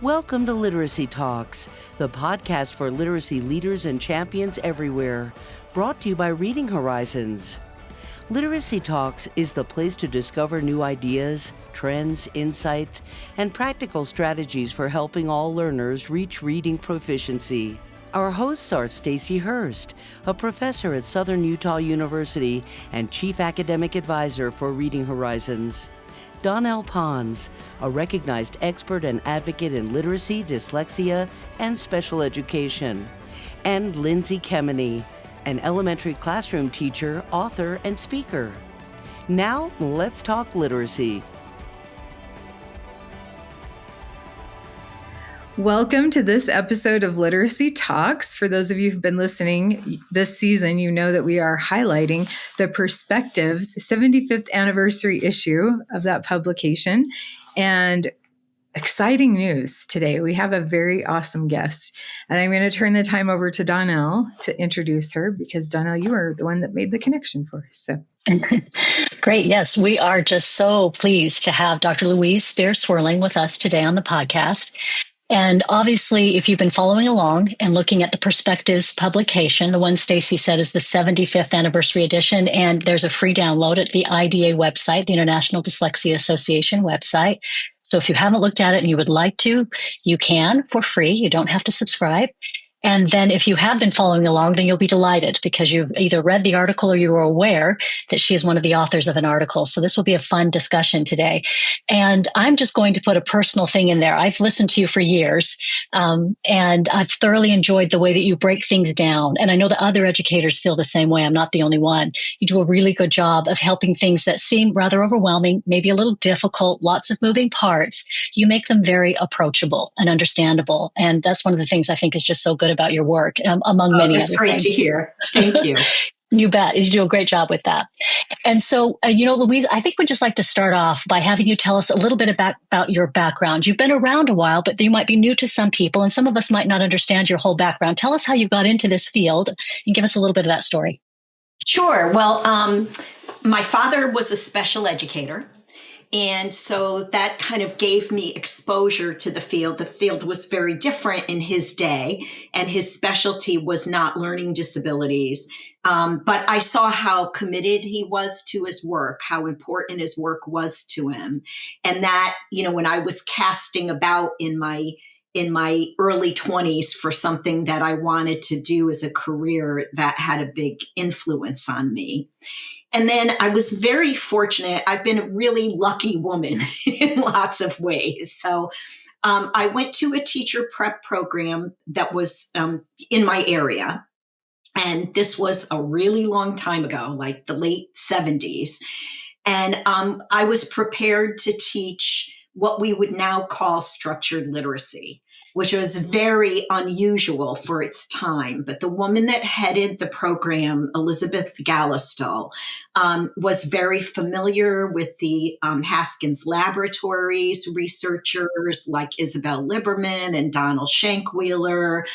Welcome to Literacy Talks, the podcast for literacy leaders and champions everywhere, brought to you by Reading Horizons. Literacy Talks is the place to discover new ideas, trends, insights, and practical strategies for helping all learners reach reading proficiency. Our hosts are Stacy Hurst, a professor at Southern Utah University and Chief Academic Advisor for Reading Horizons; Donell Pons, a recognized expert and advocate in literacy, dyslexia, and special education; and Lindsay Kemeny, an elementary classroom teacher, author, and speaker. Now, let's talk literacy. Welcome to this episode of Literacy Talks. For those of you who've been listening this season, you know that we are highlighting the Perspectives 75th anniversary issue of that publication. And exciting news today. We have a very awesome guest. And I'm going to turn the time over to Donell to introduce her, because Donell, you are the one that made the connection for us. So. Great. Yes, we are just so pleased to have Dr. Louise Spear-Swerling with us today on the podcast. And obviously, if you've been following along and looking at the Perspectives publication, the one Stacy said is the 75th anniversary edition, and there's a free download at the IDA website, the International Dyslexia Association website. So if you haven't looked at it and you would like to, you can for free. You don't have to subscribe. And then if you have been following along, then you'll be delighted because you've either read the article or you are aware that she is one of the authors of an article. So this will be a fun discussion today. And I'm just going to put a personal thing in there. I've listened to you for years, and I've thoroughly enjoyed the way that you break things down. And I know that other educators feel the same way. I'm not the only one. You do a really good job of helping things that seem rather overwhelming, maybe a little difficult, lots of moving parts. You make them very approachable and understandable. And that's one of the things I think is just so good about your work, among many other things. That's great to hear. Thank you. You bet. You do a great job with that. And so, Louise, I think we'd just like to start off by having you tell us a little bit about your background. You've been around a while, but you might be new to some people, and some of us might not understand your whole background. Tell us how you got into this field and give us a little bit of that story. Sure. Well, my father was a special educator. And so that kind of gave me exposure to the field. The field was very different in his day, and his specialty was not learning disabilities. But I saw how committed he was to his work, how important his work was to him. And that, when I was casting about in my early 20s for something that I wanted to do as a career, that had a big influence on me. And then I was very fortunate. I've been a really lucky woman in lots of ways. So I went to a teacher prep program that was in my area. And this was a really long time ago, like the late 70s. And I was prepared to teach what we would now call structured literacy, which was very unusual for its time. But the woman that headed the program, Elizabeth Gallistel, was very familiar with the Haskins Laboratories researchers like Isabel Liberman and Donald Shankweiler.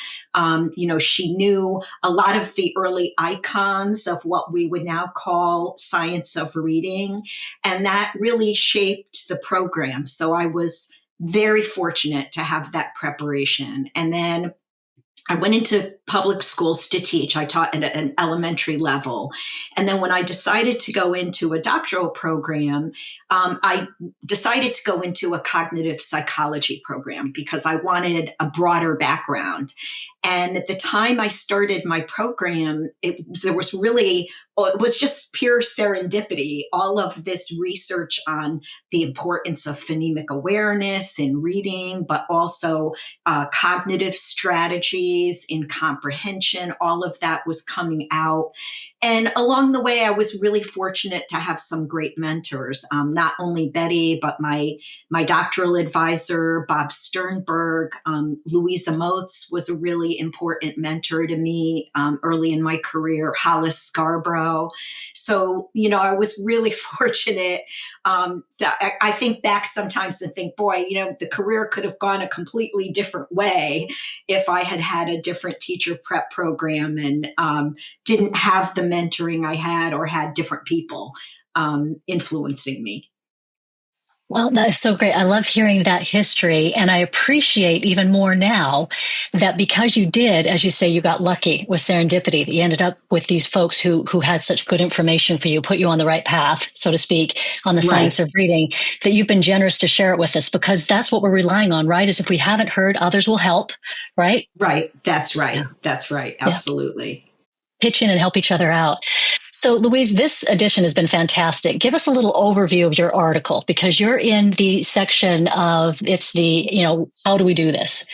She knew a lot of the early icons of what we would now call science of reading, and that really shaped the program. So I was very fortunate to have that preparation. And then I went into public schools to teach. I taught at an elementary level. And then when I decided to go into a doctoral program, I decided to go into a cognitive psychology program because I wanted a broader background. And at the time I started my program, it was just pure serendipity. All of this research on the importance of phonemic awareness in reading, but also cognitive strategies in comprehension, all of that was coming out. And along the way, I was really fortunate to have some great mentors, not only Betty, but my doctoral advisor, Bob Sternberg. Louisa Motes was a really important mentor to me early in my career, Hollis Scarborough. So, I was really fortunate. I think back sometimes and think, boy, the career could have gone a completely different way if I had had a different teacher prep program and didn't have the mentoring I had or had different people influencing me. Well, that is so great. I love hearing that history. And I appreciate even more now that because you did, as you say, you got lucky with serendipity, that you ended up with these folks who had such good information for you, put you on the right path, so to speak, on the science of reading, that you've been generous to share it with us, because that's what we're relying on, right? Is if we haven't heard, others will help, right? Right. That's right. Yeah. That's right. Yeah. Absolutely. Pitch in and help each other out. So, Louise, this edition has been fantastic. Give us a little overview of your article, because you're in the section of how do we do this?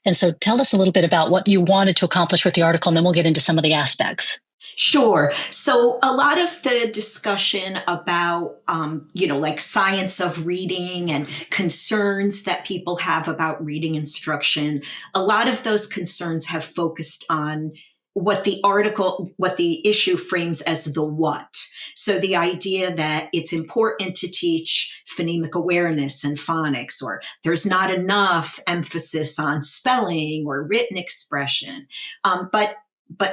And so tell us a little bit about what you wanted to accomplish with the article, and then we'll get into some of the aspects. Sure. So a lot of the discussion about, like science of reading and concerns that people have about reading instruction, a lot of those concerns have focused on what the issue frames as the what. So the idea that it's important to teach phonemic awareness and phonics, or there's not enough emphasis on spelling or written expression. But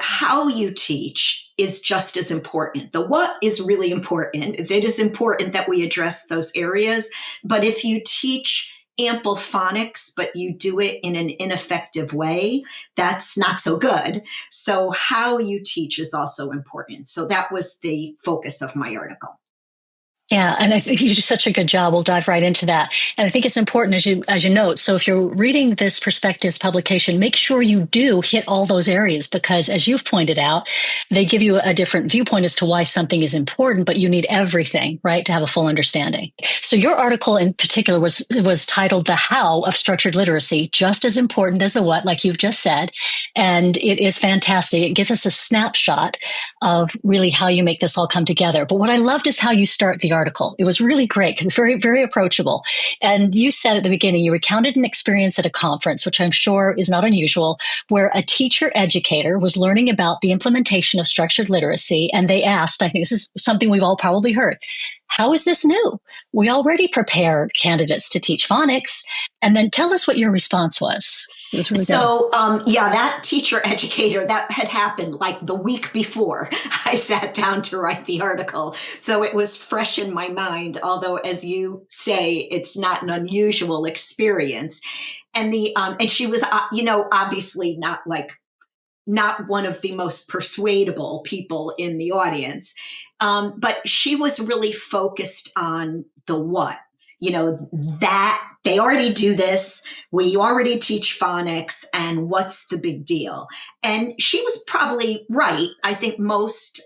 how you teach is just as important. The what is really important. It is important that we address those areas. But if you teach ample phonics, but you do it in an ineffective way, that's not so good. So how you teach is also important. So that was the focus of my article. Yeah, and I think you do such a good job. We'll dive right into that. And I think it's important, as you note. So if you're reading this Perspectives publication, make sure you do hit all those areas, because as you've pointed out, they give you a different viewpoint as to why something is important, but you need everything, right, to have a full understanding. So your article in particular was titled "The How of Structured Literacy," just as important as the what, like you've just said. And it is fantastic. It gives us a snapshot of really how you make this all come together. But what I loved is how you start the article. It was really great because it's very, very approachable. And you said at the beginning, you recounted an experience at a conference, which I'm sure is not unusual, where a teacher educator was learning about the implementation of structured literacy. And they asked, I think this is something we've all probably heard, how is this new? We already prepared candidates to teach phonics. And then tell us what your response was. Really that teacher educator, that had happened like the week before I sat down to write the article. So it was fresh in my mind, although as you say, it's not an unusual experience. And and she was, obviously not one of the most persuadable people in the audience. But she was really focused on the what. That they already do this. We already teach phonics, and what's the big deal? And she was probably right. I think most,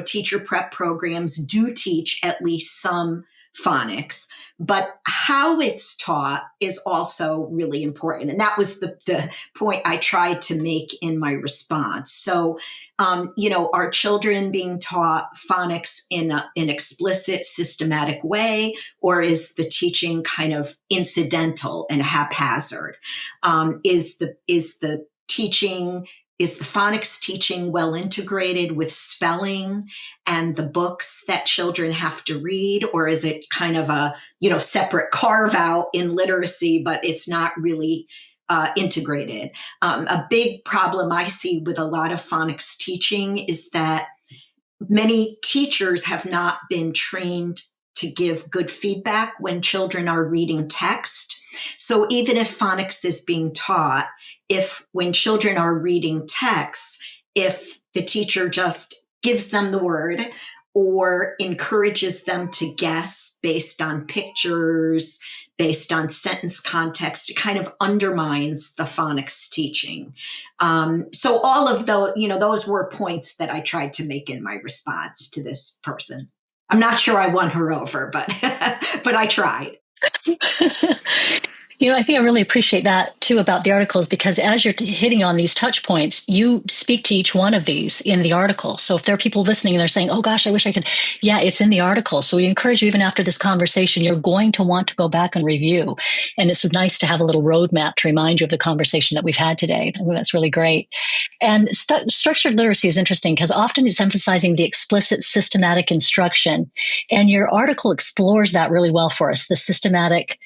teacher prep programs do teach at least some phonics, but how it's taught is also really important. And that was the point I tried to make in my response. So, are children being taught phonics in an explicit, systematic way, or is the teaching kind of incidental and haphazard? Is the phonics teaching well integrated with spelling and the books that children have to read, or is it kind of a, separate carve out in literacy, but it's not really integrated? A big problem I see with a lot of phonics teaching is that many teachers have not been trained to give good feedback when children are reading text. So even if phonics is being taught, when children are reading text, if the teacher just gives them the word or encourages them to guess based on pictures, based on sentence context, it kind of undermines the phonics teaching. So all of those were points that I tried to make in my response to this person. I'm not sure I won her over, but I tried. I think I really appreciate that too about the articles, because as you're hitting on these touch points, you speak to each one of these in the article. So if there are people listening and they're saying, oh gosh, I wish I could. Yeah, it's in the article. So we encourage you, even after this conversation, you're going to want to go back and review. And it's nice to have a little roadmap to remind you of the conversation that we've had today. I think that's really great. And structured literacy is interesting because often it's emphasizing the explicit systematic instruction. And your article explores that really well for us, the systematic.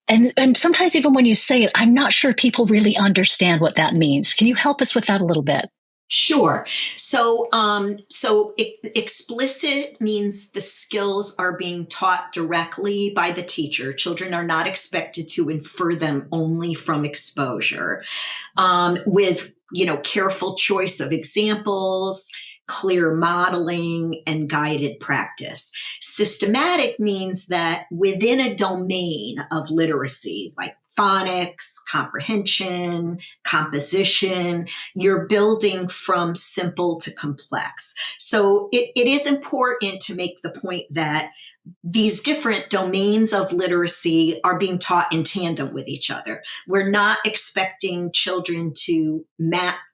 And sometimes even when you say it, I'm not sure people really understand what that means. Can you help us with that a little bit? Sure. Explicit means the skills are being taught directly by the teacher. Children are not expected to infer them only from exposure, with, careful choice of examples, clear modeling, and guided practice. Systematic means that within a domain of literacy, like phonics, comprehension, composition, you're building from simple to complex. So it is important to make the point that these different domains of literacy are being taught in tandem with each other. We're not expecting children to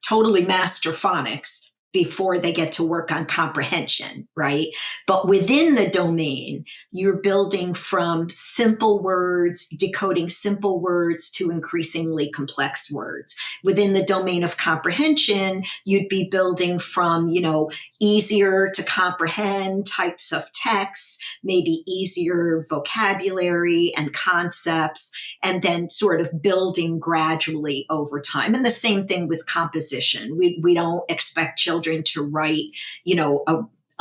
totally master phonics before they get to work on comprehension, right? But within the domain, you're building from simple words, decoding simple words to increasingly complex words. Within the domain of comprehension, you'd be building from, easier to comprehend types of texts, maybe easier vocabulary and concepts, and then sort of building gradually over time. And the same thing with composition. We don't expect children to write,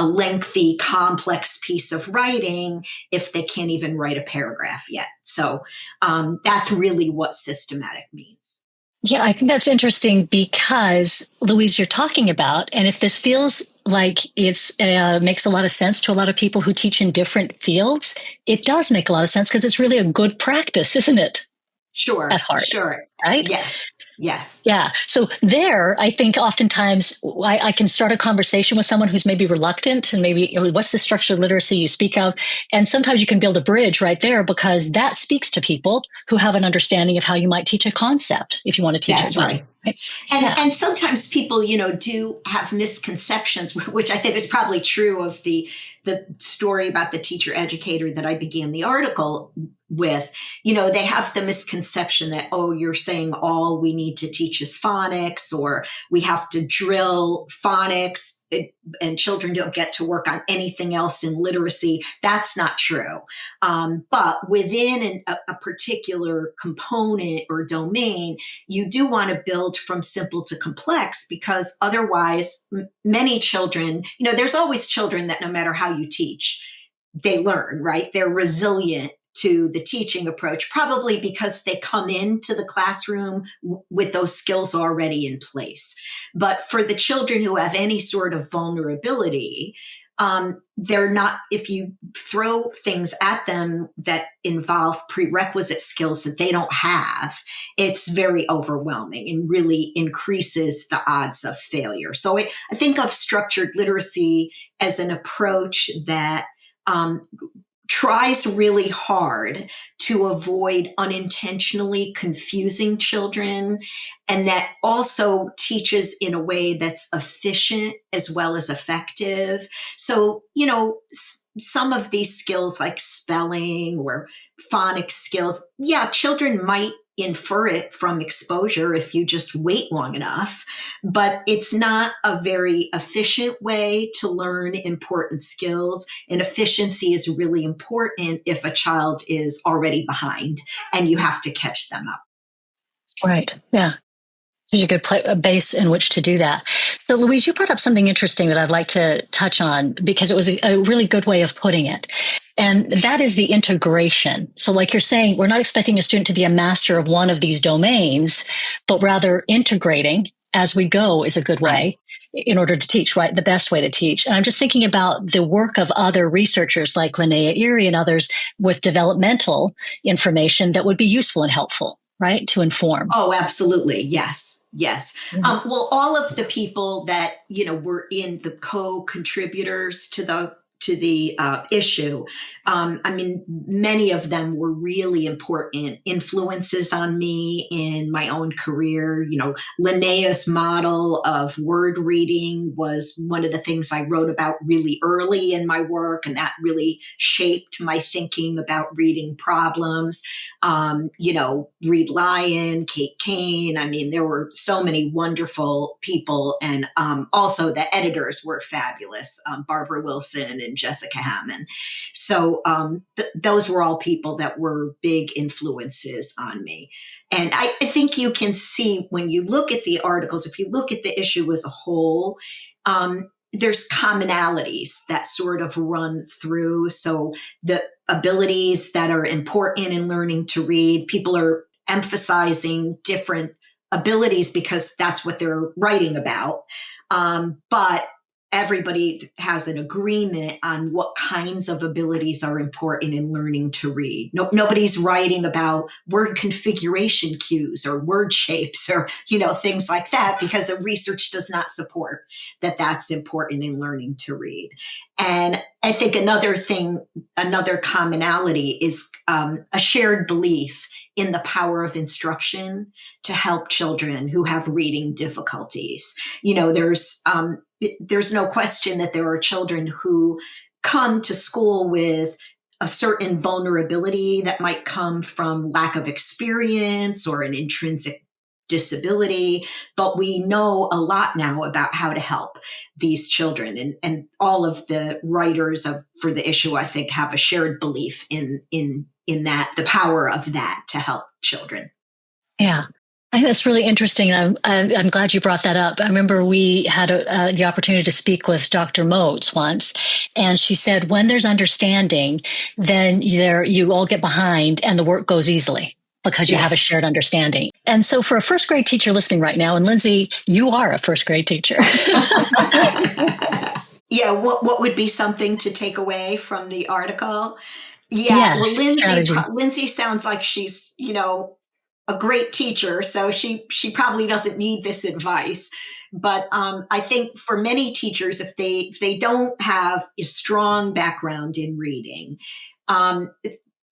a lengthy, complex piece of writing if they can't even write a paragraph yet. So that's really what systematic means. Yeah, I think that's interesting because, Louise, you're talking about, and if this feels like it's makes a lot of sense to a lot of people who teach in different fields, it does make a lot of sense because it's really a good practice, isn't it? Sure. At heart, sure. right? Yes. Yes. Yeah. So there, I think oftentimes I can start a conversation with someone who's maybe reluctant and maybe, what's the structured literacy you speak of? And sometimes you can build a bridge right there because that speaks to people who have an understanding of how you might teach a concept if you want to teach That's it. right. And sometimes people, do have misconceptions, which I think is probably true of the story about the teacher educator that I began the article with. They have the misconception that, you're saying all we need to teach is phonics, or we have to drill phonics and children don't get to work on anything else in literacy. That's not true. But within a particular component or domain, you do want to build from simple to complex, because otherwise many children, there's always children that no matter how you teach, they learn, right? They're resilient to the teaching approach, probably because they come into the classroom with those skills already in place. But for the children who have any sort of vulnerability, they're not, if you throw things at them that involve prerequisite skills that they don't have, it's very overwhelming and really increases the odds of failure. So I think of structured literacy as an approach that tries really hard to avoid unintentionally confusing children, and that also teaches in a way that's efficient as well as effective. So, some of these skills like spelling or phonics skills, children might infer it from exposure if you just wait long enough, but it's not a very efficient way to learn important skills. And efficiency is really important if a child is already behind and you have to catch them up. Right. Yeah. So you could play a base in which to do that. So Louise, you brought up something interesting that I'd like to touch on because it was a really good way of putting it. And that is the integration. So like you're saying, we're not expecting a student to be a master of one of these domains, but rather integrating as we go is a good way in order to teach, right? The best way to teach. And I'm just thinking about the work of other researchers like Linnea Erie and others with developmental information that would be useful and helpful, right? To inform. Oh, absolutely. Yes. Mm-hmm. Well, all of the people that, were in the co-contributors to the issue. Many of them were really important influences on me in my own career. Linnea's model of word reading was one of the things I wrote about really early in my work, and that really shaped my thinking about reading problems. Reed Lyon, Kate Kane. There were so many wonderful people, and also the editors were fabulous. Barbara Wilson and Jessica Hammond. So those were all people that were big influences on me. And I think you can see when you look at the articles, if you look at the issue as a whole, there's commonalities that sort of run through. So the abilities that are important in learning to read, people are emphasizing different abilities because that's what they're writing about. But everybody has an agreement on what kinds of abilities are important in learning to read. Nobody's writing about word configuration cues or word shapes or, things like that, because the research does not support that that's important in learning to read. And I think another commonality is a shared belief in the power of instruction to help children who have reading difficulties. There's no question that there are children who come to school with a certain vulnerability that might come from lack of experience or an intrinsic disability, but we know a lot now about how to help these children. And all of the writers for the issue, I think, have a shared belief in that, the power of that to help children. Yeah. I think that's really interesting. I'm glad you brought that up. I remember we had the opportunity to speak with Dr. Motes once, and she said, when there's understanding, then you all get behind and the work goes easily because you have a shared understanding. And so for a first grade teacher listening right now, and Lindsay, you are a first grade teacher. Yeah. What would be something to take away from the article? Yeah. Yes, well, Lindsay sounds like she's, a great teacher, so she probably doesn't need this advice. But I think for many teachers, if they don't have a strong background in reading,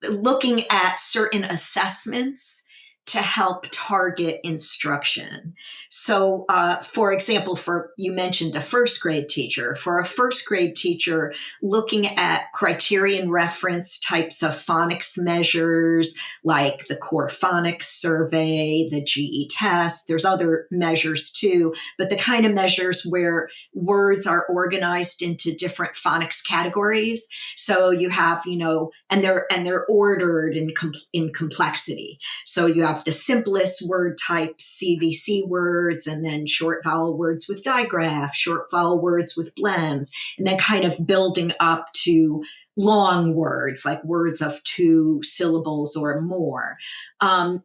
looking at certain assessments to help target instruction. So, for example, you mentioned a first grade teacher. For a first grade teacher, looking at criterion reference types of phonics measures, like the core phonics survey, the GE test, there's other measures too, but the kind of measures where words are organized into different phonics categories. So you have, and they're ordered in complexity. So you have the simplest word types, CVC words, and then short vowel words with digraph, short vowel words with blends, and then kind of building up to long words, like words of 2 syllables or more.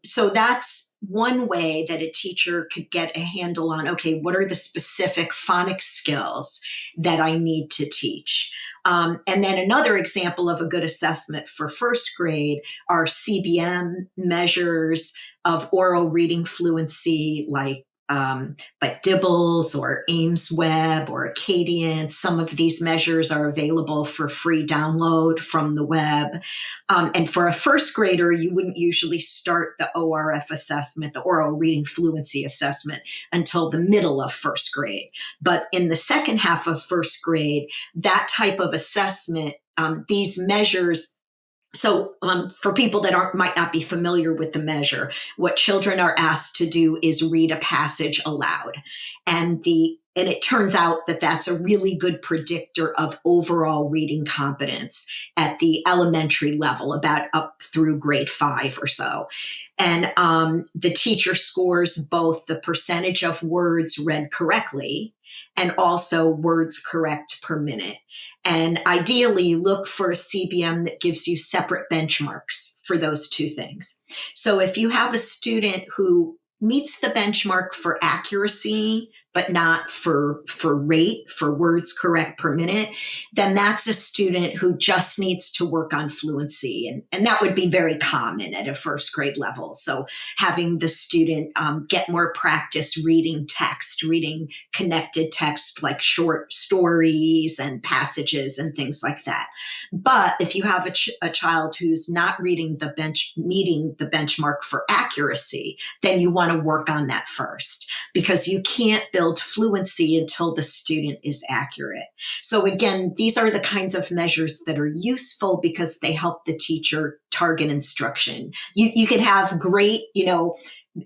So that's one way that a teacher could get a handle on, okay, what are the specific phonics skills that I need to teach? And then another example of a good assessment for first grade are CBM measures of oral reading fluency, like Dibbles or Ames Web or Acadian. Some of these measures are available for free download from the web. And for a first grader, you wouldn't usually start the ORF assessment, the oral reading fluency assessment, until the middle of first grade. But in the second half of first grade, that type of assessment, these measures. So for people that might not be familiar with the measure, what children are asked to do is read a passage aloud. And it turns out that that's a really good predictor of overall reading competence at the elementary level, about up through grade 5 or so. And the teacher scores both the percentage of words read correctly and also words correct per minute. And ideally, look for a CBM that gives you separate benchmarks for those two things. So if you have a student who meets the benchmark for accuracy, but not for rate, for words correct per minute, then that's a student who just needs to work on fluency. And that would be very common at a first grade level. So having the student get more practice reading text, reading connected text like short stories and passages and things like that. But if you have a child who's not meeting the benchmark for accuracy, then you want to work on that first, because you can't build fluency until the student is accurate. So again, these are the kinds of measures that are useful because they help the teacher target instruction. You can have great,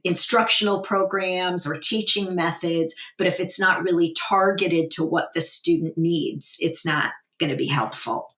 instructional programs or teaching methods, but if it's not really targeted to what the student needs, it's not going to be helpful.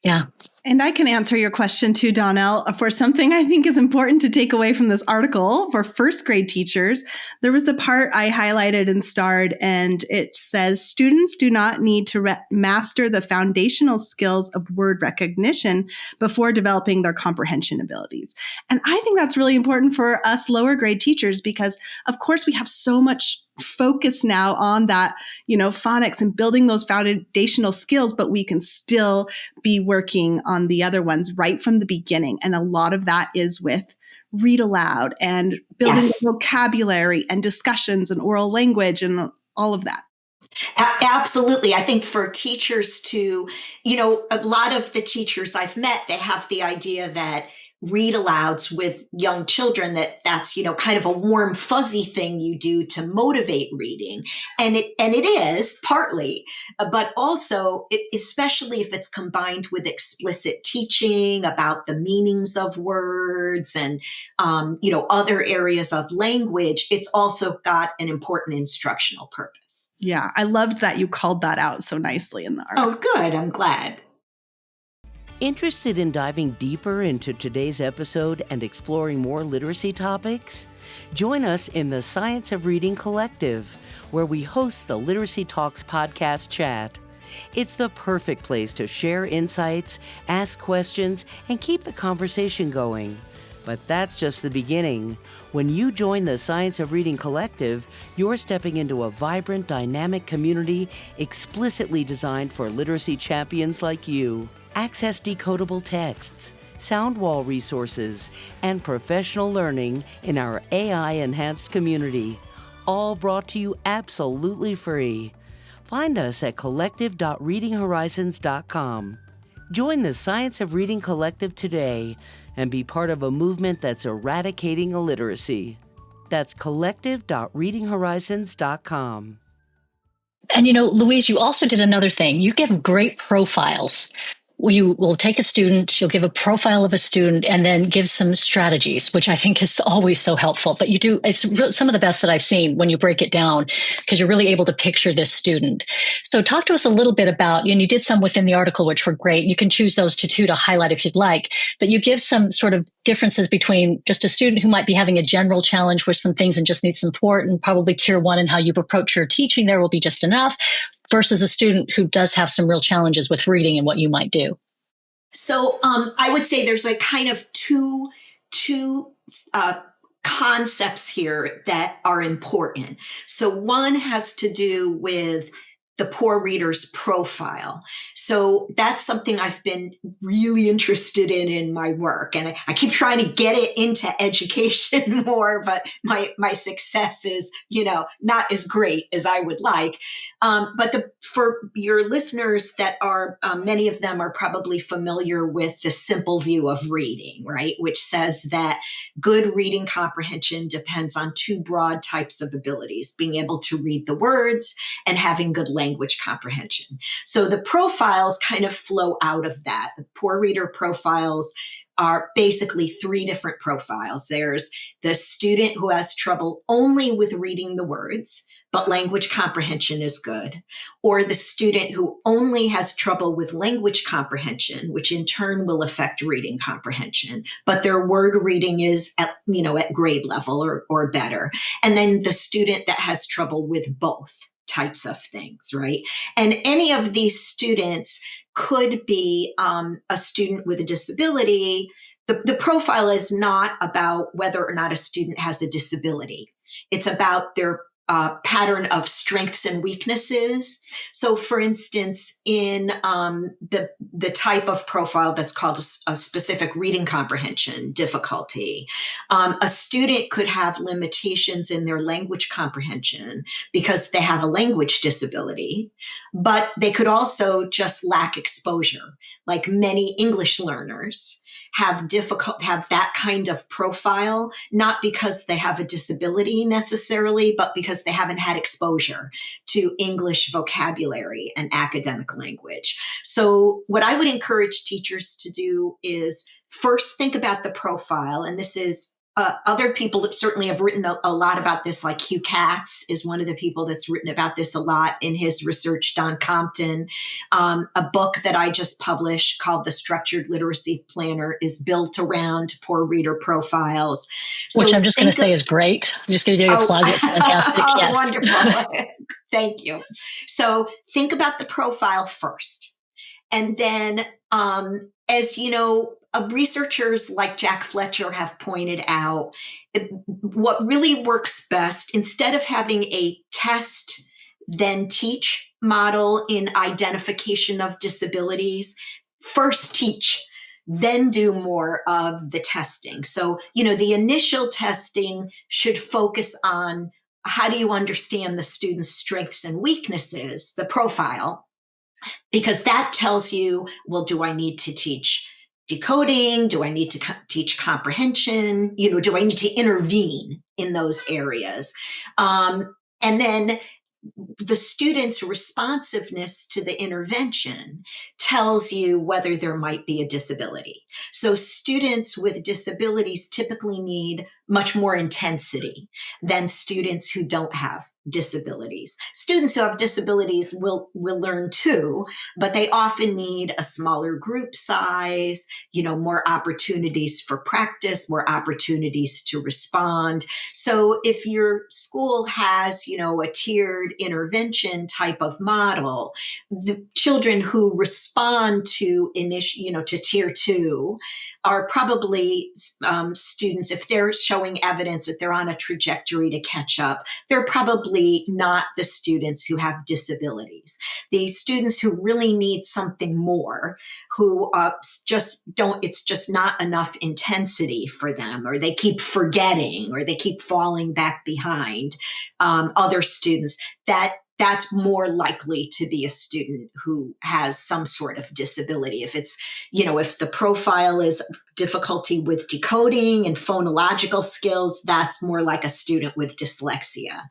Yeah. And I can answer your question too, Donell. For something I think is important to take away from this article for first grade teachers, there was a part I highlighted and starred, and it says students do not need to master the foundational skills of word recognition before developing their comprehension abilities. And I think that's really important for us lower grade teachers because, of course, we have so much focus now on that, phonics and building those foundational skills, but we can still be working on the other ones right from the beginning. And a lot of that is with read aloud and building the vocabulary and discussions and oral language and all of that. Absolutely. I think for teachers to, a lot of the teachers I've met, they have the idea that read alouds with young children, that's, kind of a warm, fuzzy thing you do to motivate reading. And it is partly, but also, especially if it's combined with explicit teaching about the meanings of words and, other areas of language, it's also got an important instructional purpose. Yeah, I loved that you called that out so nicely in the article. Oh, good. I'm glad. Interested in diving deeper into today's episode and exploring more literacy topics? Join us in the Science of Reading Collective, where we host the Literacy Talks podcast chat. It's the perfect place to share insights, ask questions, and keep the conversation going. But that's just the beginning. When you join the Science of Reading Collective, you're stepping into a vibrant, dynamic community explicitly designed for literacy champions like you. Access decodable texts, sound wall resources, and professional learning in our AI-enhanced community, all brought to you absolutely free. Find us at collective.readinghorizons.com. Join the Science of Reading Collective today and be part of a movement that's eradicating illiteracy. That's collective.readinghorizons.com. And Louise, you also did another thing. You give great profiles. You will take a student, you'll give a profile of a student, and then give some strategies, which I think is always so helpful. But it's some of the best that I've seen when you break it down, because you're really able to picture this student. So talk to us a little bit about, and you did some within the article, which were great. You can choose those two to highlight if you'd like, but you give some sort of differences between just a student who might be having a general challenge with some things and just needs support, and probably tier one and how you approach your teaching there will be just enough, versus a student who does have some real challenges with reading and what you might do. So I would say there's like kind of two concepts here that are important. So one has to do with the poor reader's profile. So that's something I've been really interested in my work. And I keep trying to get it into education more, but my success is, not as great as I would like. But for your listeners that are, many of them are probably familiar with the simple view of reading, right? Which says that good reading comprehension depends on two broad types of abilities: being able to read the words and having good language comprehension. So the profiles kind of flow out of that. The poor reader profiles are basically three different profiles. There's the student who has trouble only with reading the words, but language comprehension is good. Or the student who only has trouble with language comprehension, which in turn will affect reading comprehension, but their word reading is at grade level or better. And then the student that has trouble with both types of things, right? And any of these students could be a student with a disability. The profile is not about whether or not a student has a disability. It's about their pattern of strengths and weaknesses. So, for instance, in the type of profile that's called a specific reading comprehension difficulty, a student could have limitations in their language comprehension because they have a language disability, but they could also just lack exposure, like many English learners have that kind of profile, not because they have a disability necessarily, but because they haven't had exposure to English vocabulary and academic language. So what I would encourage teachers to do is first think about the profile. And this is other people that certainly have written a lot about this, like Hugh Katz is one of the people that's written about this a lot in his research. Don Compton, a book that I just published called The Structured Literacy Planner is built around poor reader profiles. Which I'm just going to say is great. I'm just going to give you a plug. It's fantastic. Oh, yes. Wonderful. Thank you. So think about the profile first. And then, as you know, researchers like Jack Fletcher have pointed out, what really works best, instead of having a test, then teach model in identification of disabilities, first teach, then do more of the testing. So, the initial testing should focus on how do you understand the student's strengths and weaknesses, the profile, because that tells you, well, do I need to teach decoding? Do I need to teach comprehension? Do I need to intervene in those areas? And then the student's responsiveness to the intervention tells you whether there might be a disability. So students with disabilities typically need much more intensity than students who don't have disabilities. Students who have disabilities will learn too, but they often need a smaller group size, more opportunities for practice, more opportunities to respond. So if your school has, a tiered intervention type of model, the children who respond to to tier 2 are probably students, if they're showing evidence that they're on a trajectory to catch up, they're probably not the students who have disabilities. The students who really need something more, who just don't, it's just not enough intensity for them, or they keep forgetting, or they keep falling back behind other students, that's more likely to be a student who has some sort of disability. If it's, if the profile is difficulty with decoding and phonological skills, that's more like a student with dyslexia.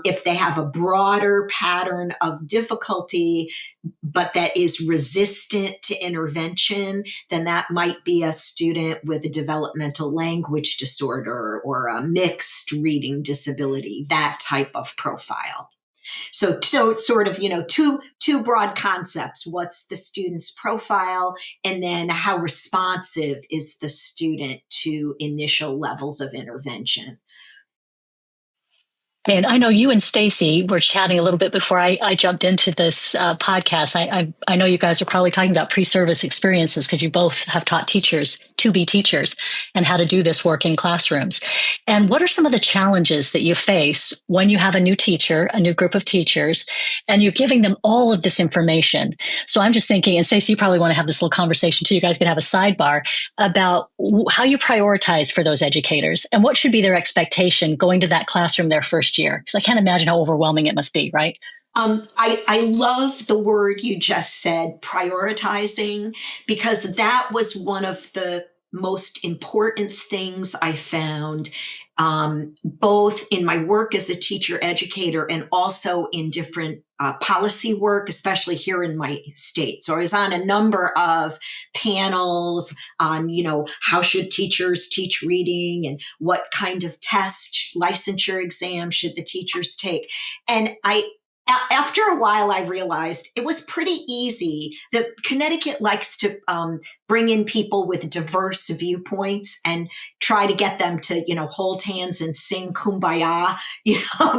If they have a broader pattern of difficulty, but that is resistant to intervention, then that might be a student with a developmental language disorder or a mixed reading disability, that type of profile. So sort of, two broad concepts. What's the student's profile? And then how responsive is the student to initial levels of intervention? And I know you and Stacy were chatting a little bit before I jumped into this podcast. I know you guys are probably talking about pre-service experiences because you both have taught teachers to be teachers and how to do this work in classrooms. And what are some of the challenges that you face when you have a new teacher, a new group of teachers, and you're giving them all of this information? So I'm just thinking, and Stacy, you probably want to have this little conversation too. You guys could have a sidebar about how you prioritize for those educators and what should be their expectation going to that classroom their first year, because I can't imagine how overwhelming it must be, right? I love the word you just said, prioritizing, because that was one of the most important things I found, both in my work as a teacher educator and also in different policy work, especially here in my state. So I was on a number of panels on, how should teachers teach reading and what kind of test, licensure exam should the teachers take. And after a while, I realized it was pretty easy. That Connecticut likes to bring in people with diverse viewpoints and try to get them to, hold hands and sing Kumbaya,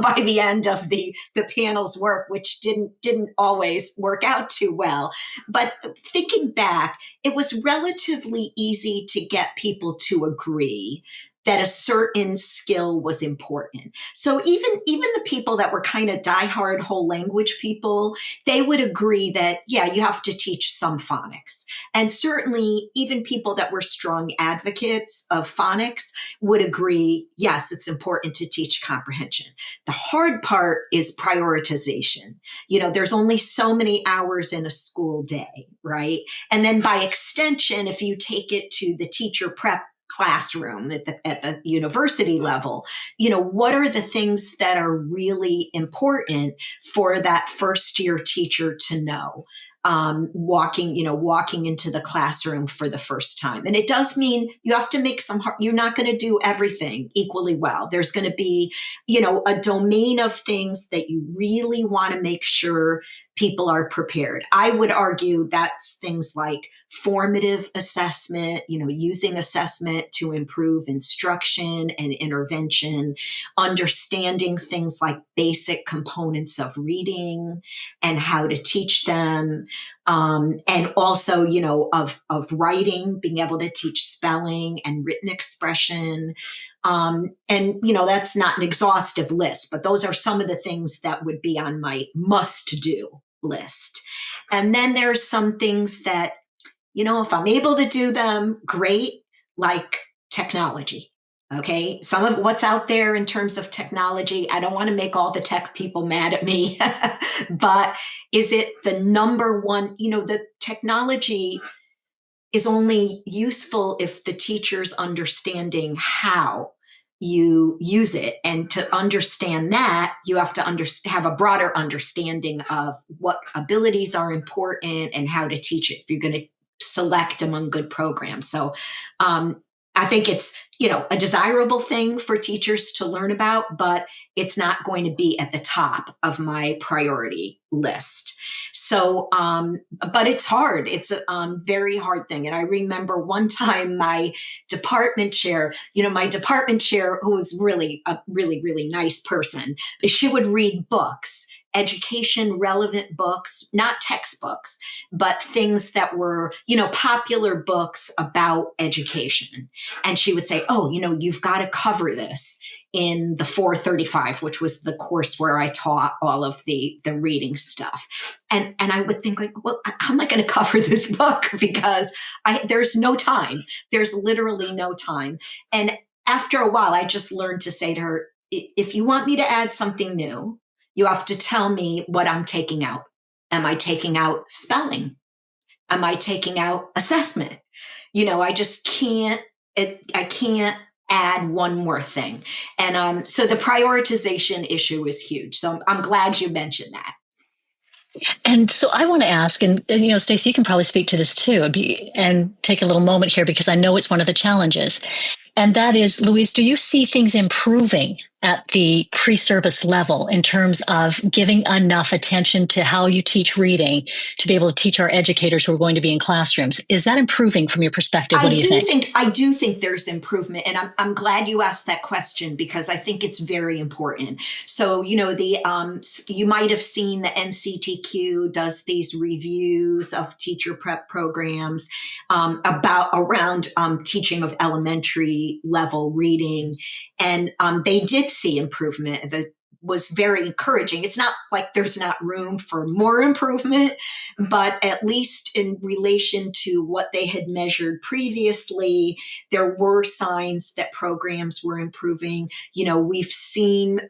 by the end of the panel's work, which didn't always work out too well. But thinking back, it was relatively easy to get people to agree that a certain skill was important. So even the people that were kind of diehard whole language people, they would agree that, yeah, you have to teach some phonics. And certainly even people that were strong advocates of phonics would agree, yes, it's important to teach comprehension. The hard part is prioritization. There's only so many hours in a school day, right? And then by extension, if you take it to the teacher prep classroom at the university level, what are the things that are really important for that first year teacher to know? walking into the classroom for the first time. And it does mean you have to make you're not going to do everything equally well. There's going to be, a domain of things that you really want to make sure people are prepared. I would argue that's things like formative assessment, using assessment to improve instruction and intervention, understanding things like basic components of reading and how to teach them. And also, of writing, being able to teach spelling and written expression. And, that's not an exhaustive list, but those are some of the things that would be on my must do list. And then there's some things that, if I'm able to do them, great, like technology. Okay. Some of what's out there in terms of technology, I don't want to make all the tech people mad at me, but is it the number one, the technology is only useful if the teacher's understanding how you use it. And to understand that, you have to have a broader understanding of what abilities are important and how to teach it if you're going to select among good programs. So I think it's, a desirable thing for teachers to learn about, but it's not going to be at the top of my priority list. So, but it's hard. It's a very hard thing. And I remember one time my department chair, who was really a really, really nice person, she would read books, education relevant books, not textbooks, but things that were, popular books about education. And she would say, oh, you've got to cover this in the 435, which was the course where I taught all of the reading stuff. And I would think like, well, how am I going to cover this book? Because there's no time. There's literally no time. And after a while, I just learned to say to her, if you want me to add something new, you have to tell me what I'm taking out. Am I taking out spelling? Am I taking out assessment? I just can't, I can't add one more thing. And so the prioritization issue is huge. So I'm glad you mentioned that. And so I want to ask, and Stacy, you can probably speak to this too, and take a little moment here because I know it's one of the challenges. And that is, Louise, do you see things improving at the pre-service level in terms of giving enough attention to how you teach reading to be able to teach our educators who are going to be in classrooms? Is that improving from your perspective? What do you think? I do think there's improvement. And I'm glad you asked that question because I think it's very important. So, you might have seen the NCTQ does these reviews of teacher prep programs around teaching of elementary level reading. And they did see improvement that was very encouraging. It's not like there's not room for more improvement, but at least in relation to what they had measured previously, there were signs that programs were improving. We've seen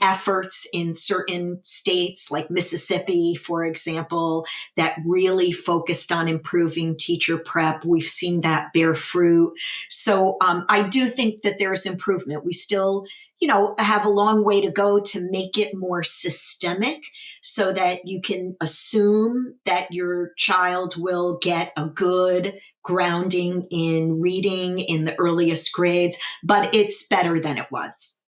efforts in certain states like Mississippi, for example, that really focused on improving teacher prep. We've seen that bear fruit. So I do think that there's improvement. We still, have a long way to go to make it more systemic so that you can assume that your child will get a good grounding in reading in the earliest grades, but it's better than it was.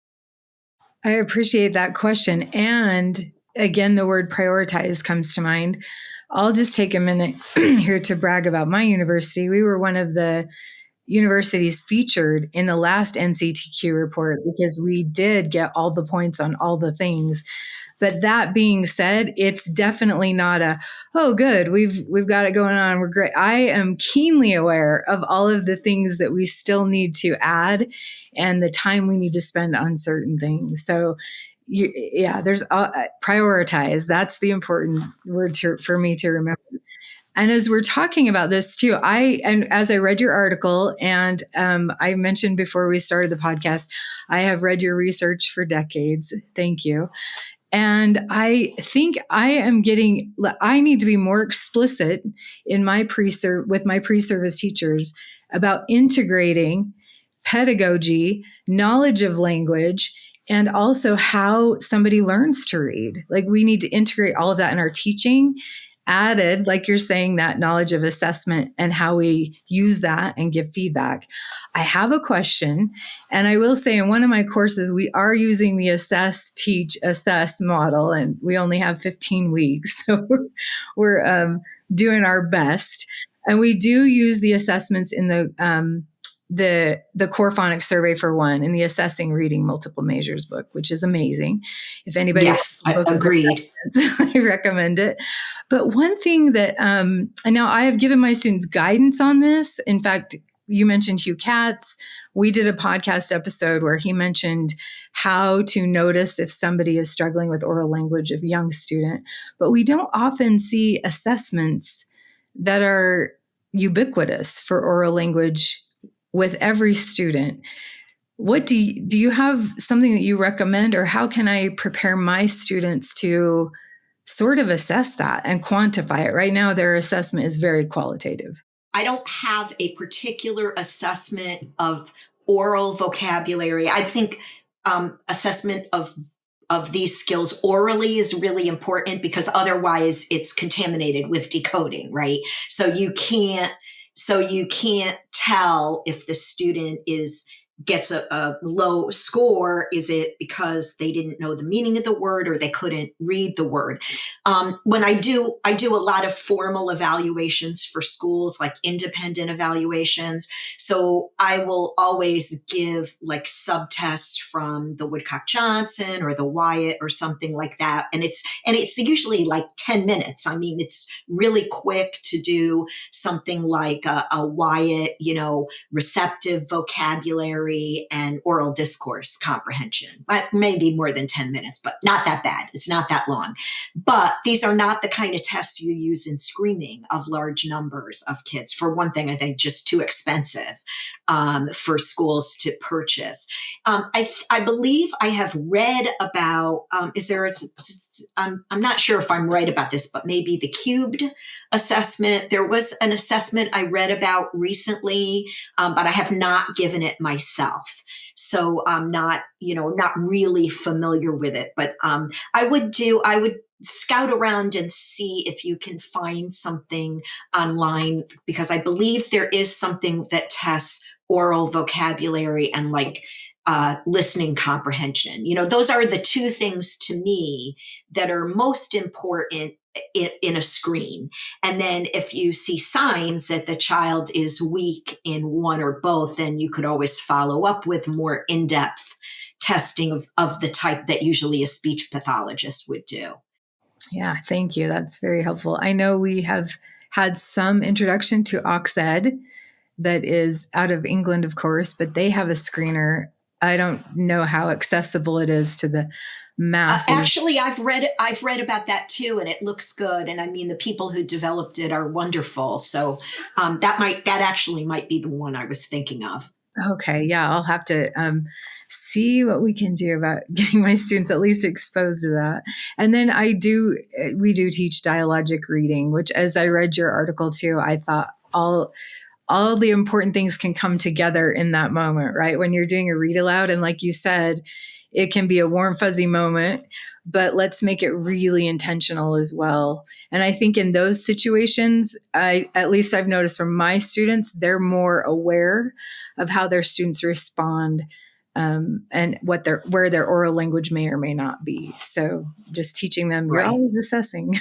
I appreciate that question. And again, the word prioritize comes to mind. I'll just take a minute here to brag about my university. We were one of the universities featured in the last NCTQ report because we did get all the points on all the things. But that being said, it's definitely not oh, good, we've got it going on, we're great. I am keenly aware of all of the things that we still need to add and the time we need to spend on certain things. So there's prioritize. That's the important word for me to remember. And as we're talking about this too, as I read your article, and I mentioned before we started the podcast, I have read your research for decades. Thank you. And I think I need to be more explicit in with my pre-service teachers about integrating pedagogy, knowledge of language, and also how somebody learns to read. Like we need to integrate all of that in our teaching added, like you're saying, that knowledge of assessment and how we use that and give feedback. I have a question, and I will say in one of my courses, we are using the assess, teach, assess model, and we only have 15 weeks. So we're doing our best. And we do use the assessments in the core phonics survey for one, in the Assessing Reading Multiple Measures book, which is amazing. If anybody Yes, I agreed. I recommend it. But one thing that, and now I have given my students guidance on this. In fact, you mentioned Hugh Katz. We did a podcast episode where he mentioned how to notice if somebody is struggling with oral language of a young student. But we don't often see assessments that are ubiquitous for oral language with every student. What do you have something that you recommend, or how can I prepare my students to sort of assess that and quantify it? Right now, their assessment is very qualitative. I don't have a particular assessment of oral vocabulary. I think assessment of these skills orally is really important, because otherwise it's contaminated with decoding, right? So you can't tell if the student gets a low score. Is it because they didn't know the meaning of the word, or they couldn't read the word? When I do a lot of formal evaluations for schools, like independent evaluations. So I will always give like subtests from the Woodcock-Johnson or the Wyatt or something like that. And it's usually like 10 minutes. I mean, it's really quick to do something like a Wyatt, receptive vocabulary and oral discourse comprehension. But maybe more than 10 minutes, but not that bad. It's not that long. But these are not the kind of tests you use in screening of large numbers of kids. For one thing, I think just too expensive for schools to purchase. I believe I have read about, I'm not sure if I'm right about this, but maybe the cubed assessment. There was an assessment I read about recently, but I have not given it myself. So I'm not really familiar with it, but I would scout around and see if you can find something online, because I believe there is something that tests oral vocabulary and listening comprehension. Those are the two things to me that are most important in a screen. And then if you see signs that the child is weak in one or both, then you could always follow up with more in-depth testing of the type that usually a speech pathologist would do. Yeah, thank you. That's very helpful. I know we have had some introduction to OXED that is out of England, of course, but they have a screener. I don't know how accessible it is to the masses. Actually, I've read about that too, and it looks good. And I mean, the people who developed it are wonderful. So that actually might be the one I was thinking of. Okay, yeah, I'll have to see what we can do about getting my students at least exposed to that. And then we do teach dialogic reading, which, as I read your article too, I thought all the important things can come together in that moment, right? When you're doing a read aloud, and like you said, it can be a warm, fuzzy moment, but let's make it really intentional as well. And I think in those situations, at least I've noticed from my students, they're more aware of how their students respond and where their oral language may or may not be. So just teaching them, you're always assessing.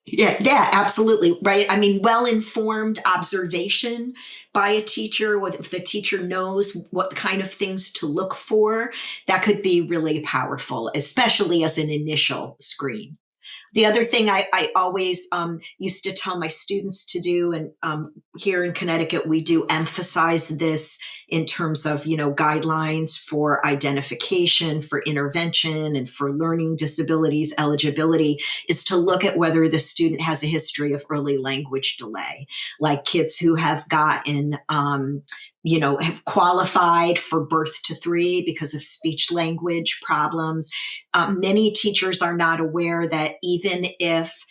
Yeah, absolutely. Right. I mean, well-informed observation by a teacher, if the teacher knows what kind of things to look for, that could be really powerful, especially as an initial screen. The other thing I always used to tell my students to do, and here in Connecticut, we do emphasize this in terms of, guidelines for identification, for intervention, and for learning disabilities eligibility, is to look at whether the student has a history of early language delay, like kids who have gotten have qualified for birth to 3 because of speech language problems. Many teachers are not aware that even if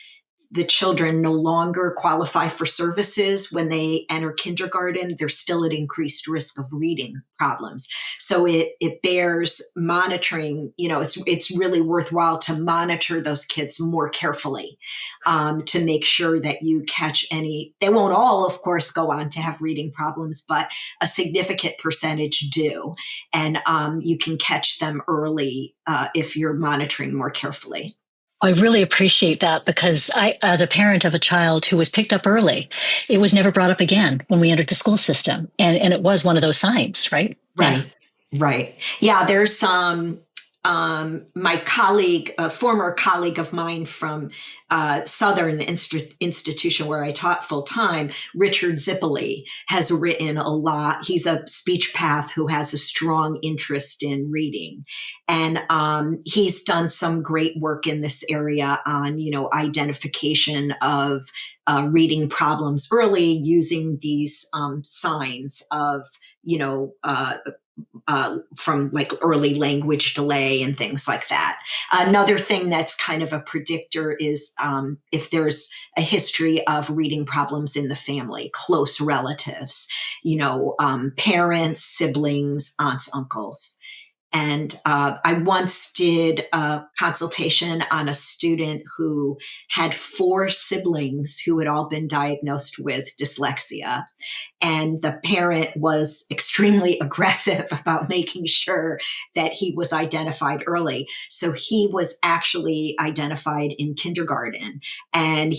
the children no longer qualify for services when they enter kindergarten, they're still at increased risk of reading problems. So it bears monitoring. It's really worthwhile to monitor those kids more carefully, to make sure that you catch any. They won't all, of course, go on to have reading problems, but a significant percentage do. And you can catch them early if you're monitoring more carefully. I really appreciate that, because I, the parent of a child who was picked up early, it was never brought up again when we entered the school system. And it was one of those signs, right? Right. Yeah. Right. Yeah. There's my colleague, a former colleague of mine from Southern Institution where I taught full time, Richard Zippoli, has written a lot. He's a speech path who has a strong interest in reading. And he's done some great work in this area on, identification of reading problems early using these signs of, from like early language delay and things like that. Another thing that's kind of a predictor is if there's a history of reading problems in the family, close relatives, parents, siblings, aunts, uncles. And I once did a consultation on a student who had 4 siblings who had all been diagnosed with dyslexia. And the parent was extremely aggressive about making sure that he was identified early. So he was actually identified in kindergarten. And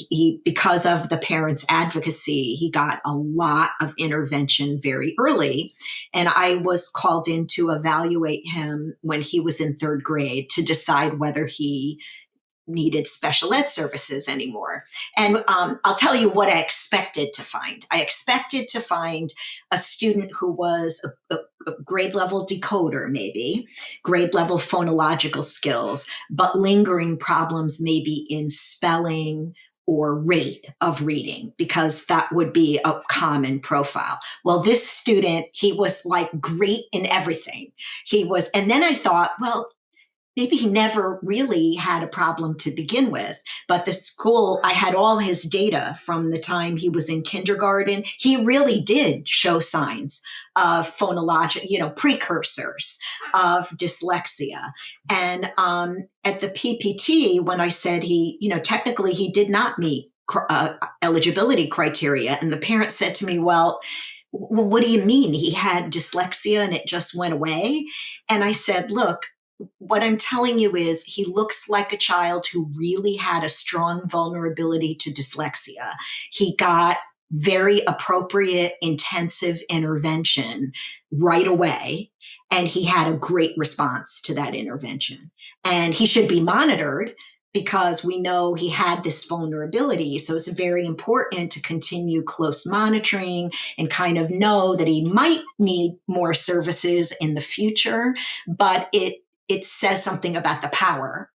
because of the parents' advocacy, he got a lot of intervention very early. And I was called in to evaluate him when he was in 3rd grade to decide whether he needed special ed services anymore. And I'll tell you what I expected to find. I expected to find a student who was a grade level decoder, maybe grade level phonological skills, but lingering problems maybe in spelling or rate of reading, because that would be a common profile. Well, this student, he was like great in everything. And then I thought, well, maybe he never really had a problem to begin with, but the school, I had all his data from the time he was in kindergarten. He really did show signs of phonologic, precursors of dyslexia. And at the PPT, when I said technically he did not meet eligibility criteria, and the parent said to me, well, what do you mean? He had dyslexia and it just went away? And I said, look, what I'm telling you is he looks like a child who really had a strong vulnerability to dyslexia. He got very appropriate intensive intervention right away, and he had a great response to that intervention. And he should be monitored because we know he had this vulnerability. So it's very important to continue close monitoring and kind of know that he might need more services in the future, but it says something about the power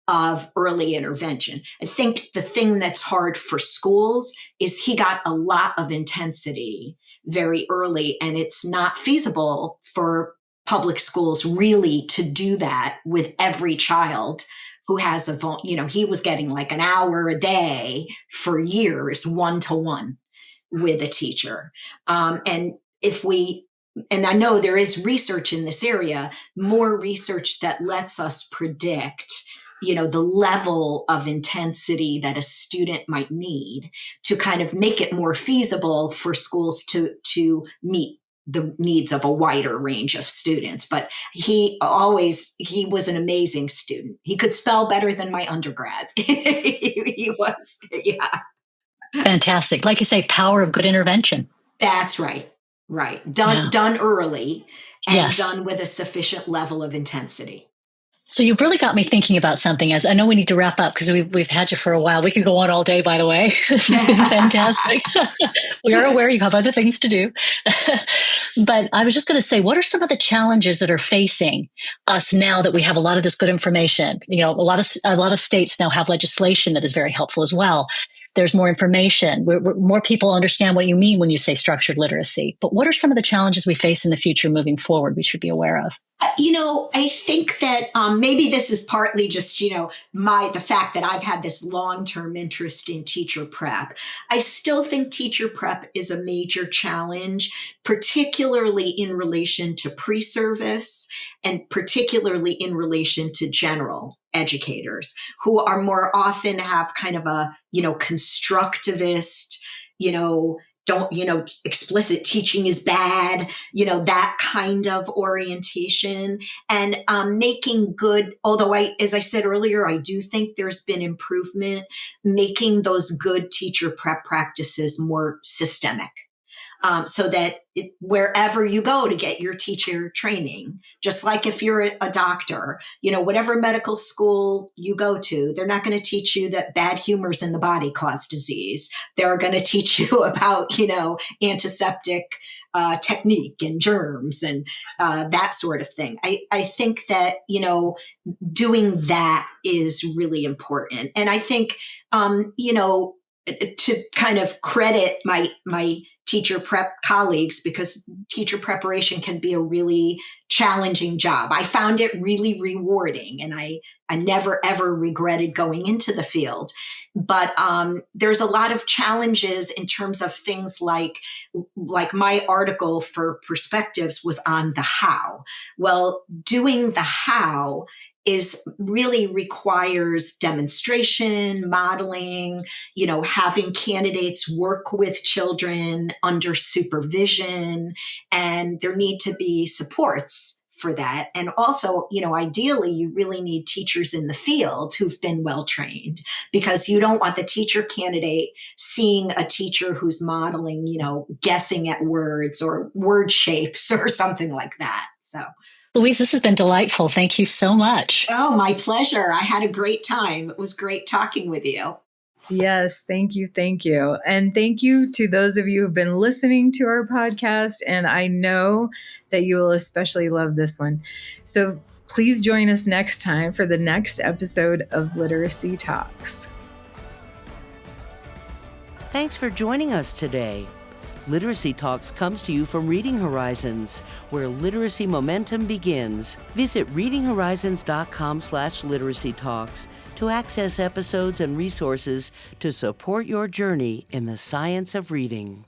of early intervention. I think the thing that's hard for schools is he got a lot of intensity very early, and it's not feasible for public schools really to do that with every child who has he was getting like an hour a day for years, 1-to-1 with a teacher. And I know there is research in this area, more research that lets us predict, the level of intensity that a student might need to kind of make it more feasible for schools to meet the needs of a wider range of students. But he was an amazing student. He could spell better than my undergrads. He was, yeah. Fantastic. Like you say, power of good intervention. That's right. Right. Done early and yes. Done with a sufficient level of intensity. So you've really got me thinking about something. As I know we need to wrap up because we've had you for a while. We could go on all day, by the way. This has been fantastic. We are aware you have other things to do. But I was just going to say, what are some of the challenges that are facing us now that we have a lot of this good information? A lot of states now have legislation that is very helpful as well. There's more information. More people understand what you mean when you say structured literacy. But what are some of the challenges we face in the future moving forward we should be aware of? I think that maybe this is partly just, the fact that I've had this long-term interest in teacher prep. I still think teacher prep is a major challenge, particularly in relation to pre-service and particularly in relation to general educators who are more often have kind of a, constructivist, don't, explicit teaching is bad, that kind of orientation and making good, although as I said earlier, I do think there's been improvement, making those good teacher prep practices more systemic. So that wherever you go to get your teacher training, just like if you're a doctor, whatever medical school you go to, they're not going to teach you that bad humors in the body cause disease. They're going to teach you about, antiseptic technique and germs and that sort of thing. I think that, doing that is really important. And I think, to kind of credit my teacher prep colleagues, because teacher preparation can be a really challenging job. I found it really rewarding and I never ever regretted going into the field. But there's a lot of challenges in terms of things like my article for Perspectives was on the how. Well, doing the how really requires demonstration, modeling, having candidates work with children under supervision, and there need to be supports for that. And also, ideally, you really need teachers in the field who've been well trained, because you don't want the teacher candidate seeing a teacher who's modeling, guessing at words or word shapes or something like that. So, Louise, this has been delightful. Thank you so much. Oh, my pleasure. I had a great time. It was great talking with you. Yes, thank you. Thank you. And thank you to those of you who've been listening to our podcast. And I know that you will especially love this one. So please join us next time for the next episode of Literacy Talks. Thanks for joining us today. Literacy Talks comes to you from Reading Horizons, where literacy momentum begins. Visit readinghorizons.com/literacy talks to access episodes and resources to support your journey in the science of reading.